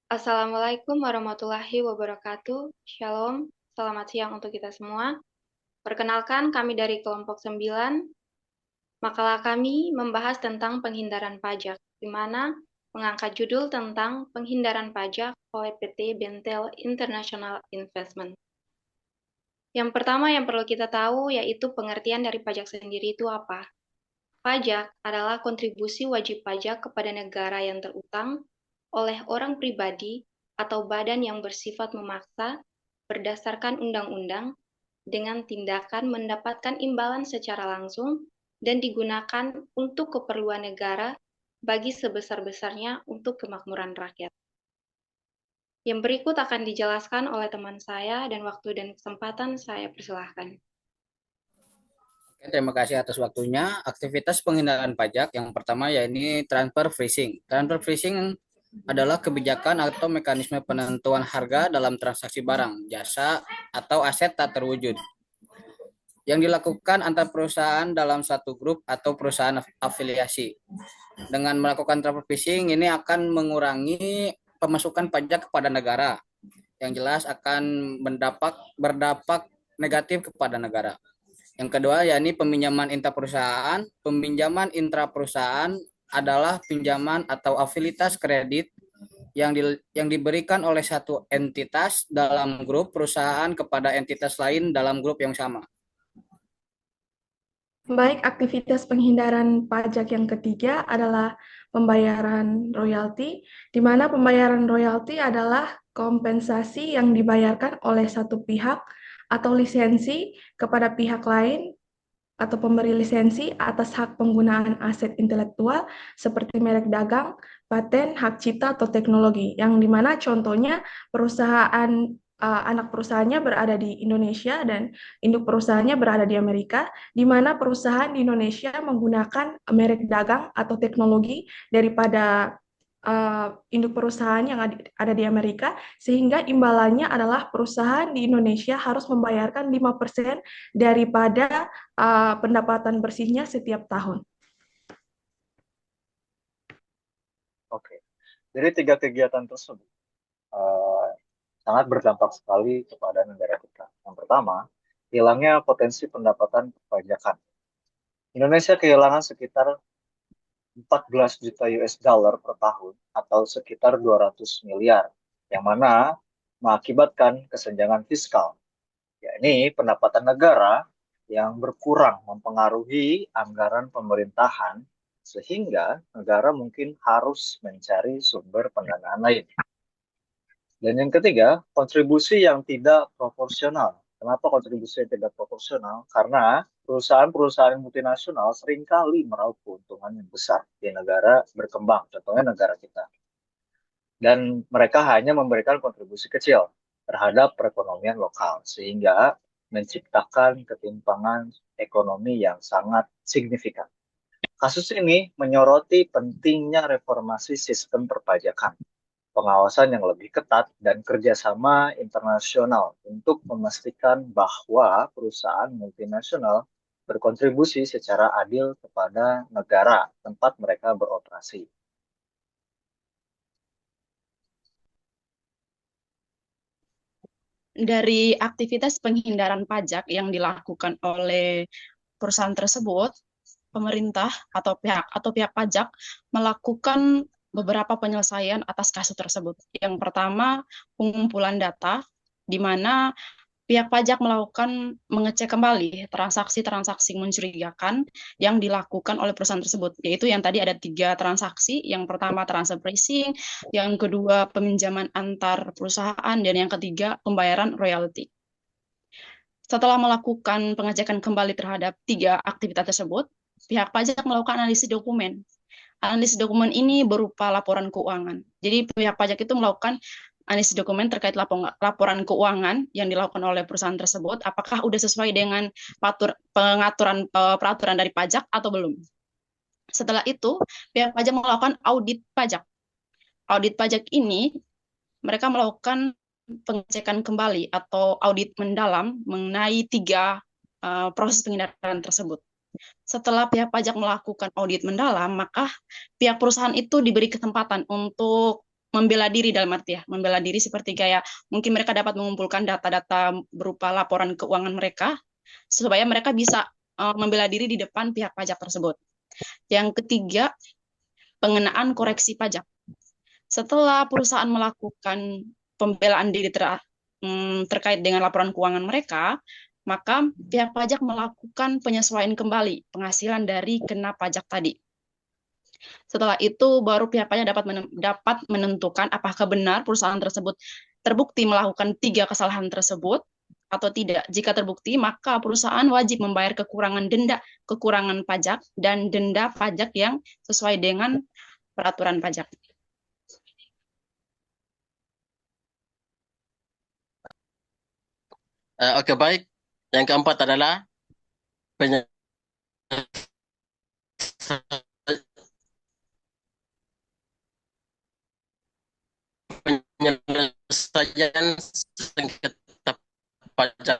Assalamualaikum warahmatullahi wabarakatuh. Shalom, selamat siang untuk kita semua. Perkenalkan, kami dari kelompok 9. Makalah kami membahas tentang penghindaran pajak, di mana mengangkat judul tentang penghindaran pajak oleh PT Bentel International Investment. Yang pertama yang perlu kita tahu yaitu pengertian dari pajak sendiri itu apa. Pajak adalah kontribusi wajib pajak kepada negara yang terutang oleh orang pribadi atau badan yang bersifat memaksa berdasarkan undang-undang dengan tindakan mendapatkan imbalan secara langsung dan digunakan untuk keperluan negara bagi sebesar-besarnya untuk kemakmuran rakyat. Yang berikut akan dijelaskan oleh teman saya dan waktu dan kesempatan saya persilahkan. Oke, terima kasih atas waktunya. Aktivitas penghindaran pajak yang pertama yaitu transfer pricing. Transfer pricing adalah kebijakan atau mekanisme penentuan harga dalam transaksi barang, jasa, atau aset tak terwujud yang dilakukan antar perusahaan dalam satu grup atau perusahaan afiliasi. Dengan melakukan transfer pricing ini akan mengurangi pemasukan pajak kepada negara. Yang jelas akan berdampak negatif kepada negara. Yang kedua yakni peminjaman intraperusahaan. Peminjaman intraperusahaan adalah pinjaman atau afilitas kredit yang diberikan oleh satu entitas dalam grup perusahaan kepada entitas lain dalam grup yang sama. Baik, aktivitas penghindaran pajak yang ketiga adalah pembayaran royalti, di mana pembayaran royalti adalah kompensasi yang dibayarkan oleh satu pihak atau lisensi kepada pihak lain atau pemberi lisensi atas hak penggunaan aset intelektual seperti merek dagang, paten, hak cipta, atau teknologi, yang dimana contohnya perusahaan anak perusahaannya berada di Indonesia dan induk perusahaannya berada di Amerika, di mana perusahaan di Indonesia menggunakan merek dagang atau teknologi daripada induk perusahaan yang ada di Amerika, sehingga imbalannya adalah perusahaan di Indonesia harus membayarkan 5% daripada pendapatan bersihnya setiap tahun. Oke, dari tiga kegiatan tersebut sangat berdampak sekali kepada negara kita. Yang pertama, hilangnya potensi pendapatan perpajakan. Indonesia kehilangan sekitar 14 juta US dollar per tahun atau sekitar 200 miliar, yang mana mengakibatkan kesenjangan fiskal, yakni pendapatan negara yang berkurang mempengaruhi anggaran pemerintahan sehingga negara mungkin harus mencari sumber pendanaan lain. Dan yang ketiga, kontribusi yang tidak proporsional. Kenapa kontribusi yang tidak proporsional? Karena perusahaan-perusahaan multinasional seringkali meraup keuntungan yang besar di negara berkembang, contohnya negara kita. Dan mereka hanya memberikan kontribusi kecil terhadap perekonomian lokal, sehingga menciptakan ketimpangan ekonomi yang sangat signifikan. Kasus ini menyoroti pentingnya reformasi sistem perpajakan, pengawasan yang lebih ketat, dan kerjasama internasional untuk memastikan bahwa perusahaan multinasional berkontribusi secara adil kepada negara tempat mereka beroperasi. Dari aktivitas penghindaran pajak yang dilakukan oleh perusahaan tersebut, pemerintah atau pihak pajak melakukan beberapa penyelesaian atas kasus tersebut. Yang pertama, pengumpulan data, di mana pihak pajak melakukan mengecek kembali transaksi-transaksi mencurigakan yang dilakukan oleh perusahaan tersebut, yaitu yang tadi ada 3 transaksi. Yang pertama transfer pricing, yang kedua peminjaman antar perusahaan, dan yang ketiga pembayaran royalti. Setelah melakukan pengecekan kembali terhadap 3 aktivitas tersebut, pihak pajak melakukan analisis dokumen. Analisis dokumen ini berupa laporan keuangan. Jadi pihak pajak itu melakukan analisis dokumen terkait laporan keuangan yang dilakukan oleh perusahaan tersebut, apakah sudah sesuai dengan peraturan dari pajak atau belum. Setelah itu, pihak pajak melakukan audit pajak. Audit pajak ini, mereka melakukan pengecekan kembali atau audit mendalam mengenai 3 proses penghindaran tersebut. Setelah pihak pajak melakukan audit mendalam, maka pihak perusahaan itu diberi kesempatan untuk membela diri dalam arti ya, membela diri seperti kayak mungkin mereka dapat mengumpulkan data-data berupa laporan keuangan mereka supaya mereka bisa membela diri di depan pihak pajak tersebut. Yang ketiga, pengenaan koreksi pajak. Setelah perusahaan melakukan pembelaan diri terkait dengan laporan keuangan mereka, maka pihak pajak melakukan penyesuaian kembali penghasilan dari kena pajak tadi. Setelah itu baru pihak pajak dapat menentukan apakah benar perusahaan tersebut terbukti melakukan 3 kesalahan tersebut atau tidak. Jika terbukti, maka perusahaan wajib membayar kekurangan pajak dan denda pajak yang sesuai dengan peraturan pajak. Oke, baik. Yang keempat adalah penyelesaian sengketa pajak.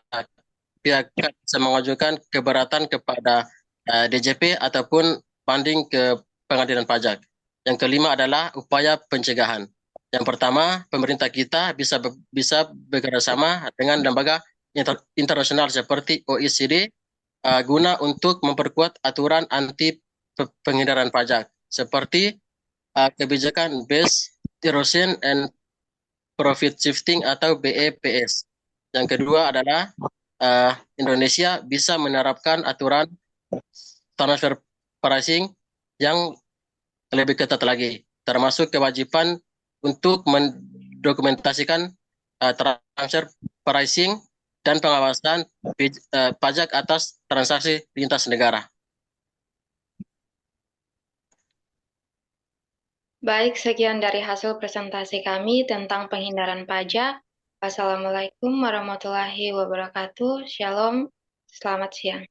Pihak bisa mengajukan keberatan kepada DJP ataupun banding ke pengadilan pajak. Yang kelima adalah upaya pencegahan. Yang pertama, pemerintah kita bisa bekerjasama dengan lembaga internasional seperti OECD guna untuk memperkuat aturan anti penghindaran pajak seperti kebijakan Base Erosion and Profit Shifting atau BEPS. Yang kedua adalah Indonesia bisa menerapkan aturan transfer pricing yang lebih ketat lagi, termasuk kewajiban untuk mendokumentasikan transfer pricing dan pengawasan pajak atas transaksi lintas negara. Baik, sekian dari hasil presentasi kami tentang penghindaran pajak. Wassalamualaikum warahmatullahi wabarakatuh. Shalom, selamat siang.